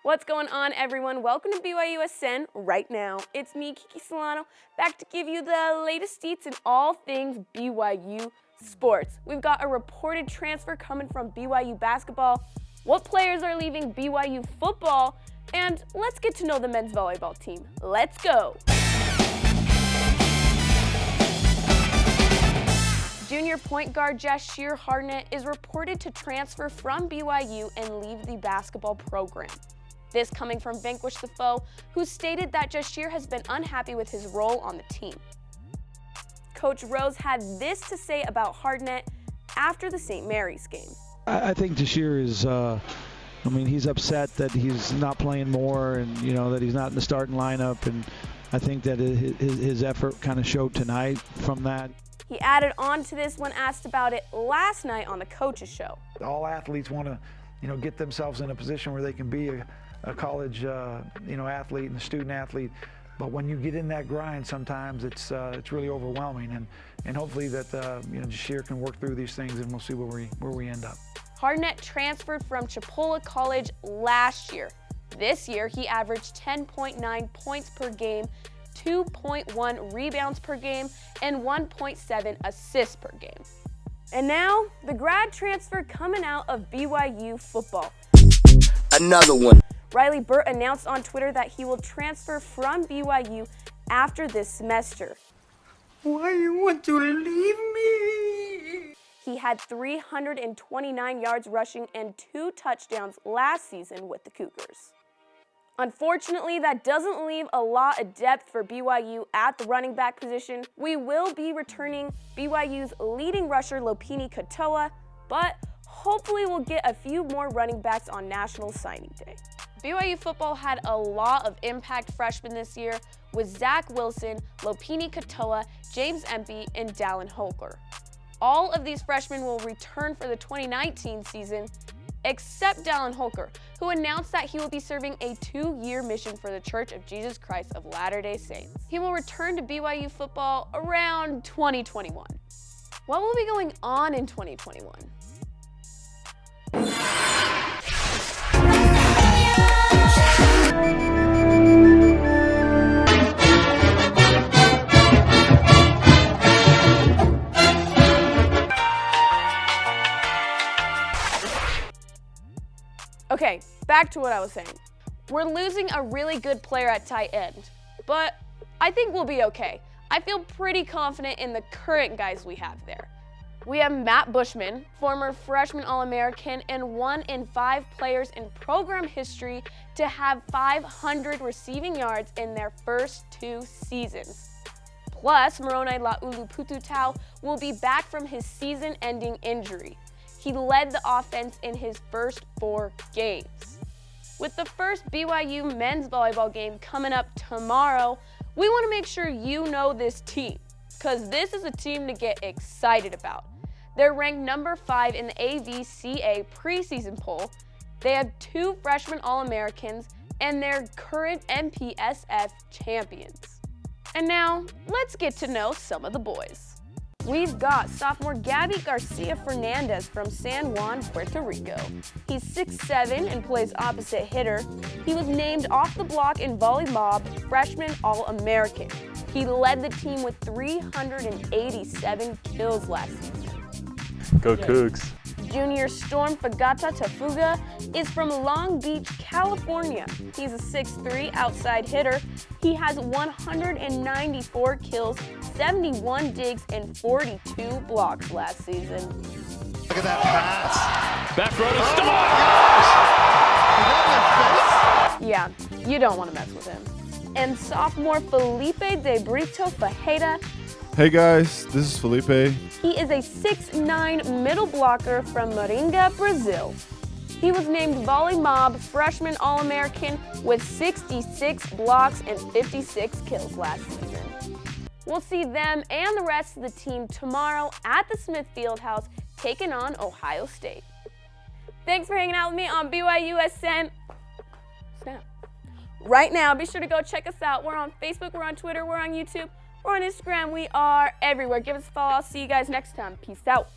What's going on, everyone? Welcome to BYUSN right now. It's me, Kiki Solano, back to give you the latest deets in all things BYU sports. We've got a reported transfer coming from BYU basketball, what players are leaving BYU football, and let's get to know the men's volleyball team. Let's go! Junior point guard Jashir Harnett is reported to transfer from BYU and leave the basketball program. This coming from Vanquish the Foe, who stated that Jashir has been unhappy with his role on the team. Coach Rose had this to say about Harnett after the St. Mary's game. I think Jashir is, he's upset that he's not playing more and, that he's not in the starting lineup. And I think that his effort kind of showed tonight from that. He added on to this when asked about it last night on the coach's show. All athletes want to, get themselves in a position where they can be a college, athlete and a student athlete. But when you get in that grind, sometimes it's really overwhelming. And hopefully that, Jashir can work through these things and we'll see where we end up. Harnett transferred from Chipola College last year. This year, he averaged 10.9 points per game, 2.1 rebounds per game, and 1.7 assists per game. And now, the grad transfer coming out of BYU football. Another one. Riley Burt announced on Twitter that he will transfer from BYU after this semester. Why you want to leave me? He had 329 yards rushing and 2 touchdowns last season with the Cougars. Unfortunately, that doesn't leave a lot of depth for BYU at the running back position. We will be returning BYU's leading rusher Lopini Katoa, but hopefully we'll get a few more running backs on National Signing Day. BYU football had a lot of impact freshmen this year with Zach Wilson, Lopini Katoa, James Empey, and Dallin Holker. All of these freshmen will return for the 2019 season, except Dallin Holker, who announced that he will be serving a 2-year mission for the Church of Jesus Christ of Latter-day Saints. He will return to BYU football around 2021. What will be going on in 2021? Okay, back to what I was saying. We're losing a really good player at tight end, but I think we'll be okay. I feel pretty confident in the current guys we have there. We have Matt Bushman, former freshman All-American and 1 in 5 players in program history to have 500 receiving yards in their first 2 seasons. Plus, Moroni Laulu-Pututau will be back from his season-ending injury. He led the offense in his first 4 games. With the first BYU men's volleyball game coming up tomorrow, we want to make sure you know this team, because this is a team to get excited about. They're ranked number 5 in the AVCA preseason poll. They have 2 freshman All-Americans, and they're current MPSF champions. And now, let's get to know some of the boys. We've got sophomore Gabby Garcia Fernandez from San Juan, Puerto Rico. He's 6'7" and plays opposite hitter. He was named off the block in Volley Mob freshman All-American. He led the team with 387 kills last season. Go Cougs. Junior Storm Fagata Tafuga is from Long Beach, California. He's a 6'3" outside hitter. He has 194 kills, 71 digs, and 42 blocks last season. Look at that pass. Back row to Star. Yeah, you don't want to mess with him. And sophomore Felipe de Brito Fajeda. Hey guys, this is Felipe. He is a 6'9" middle blocker from Maringa, Brazil. He was named Volley Mob freshman All-American with 66 blocks and 56 kills last season. We'll see them and the rest of the team tomorrow at the Smith Fieldhouse taking on Ohio State. Thanks for hanging out with me on BYUSN. Snap. Right now, be sure to go check us out. We're on Facebook, we're on Twitter, we're on YouTube. We're on Instagram. We are everywhere. Give us a follow. I'll see you guys next time. Peace out.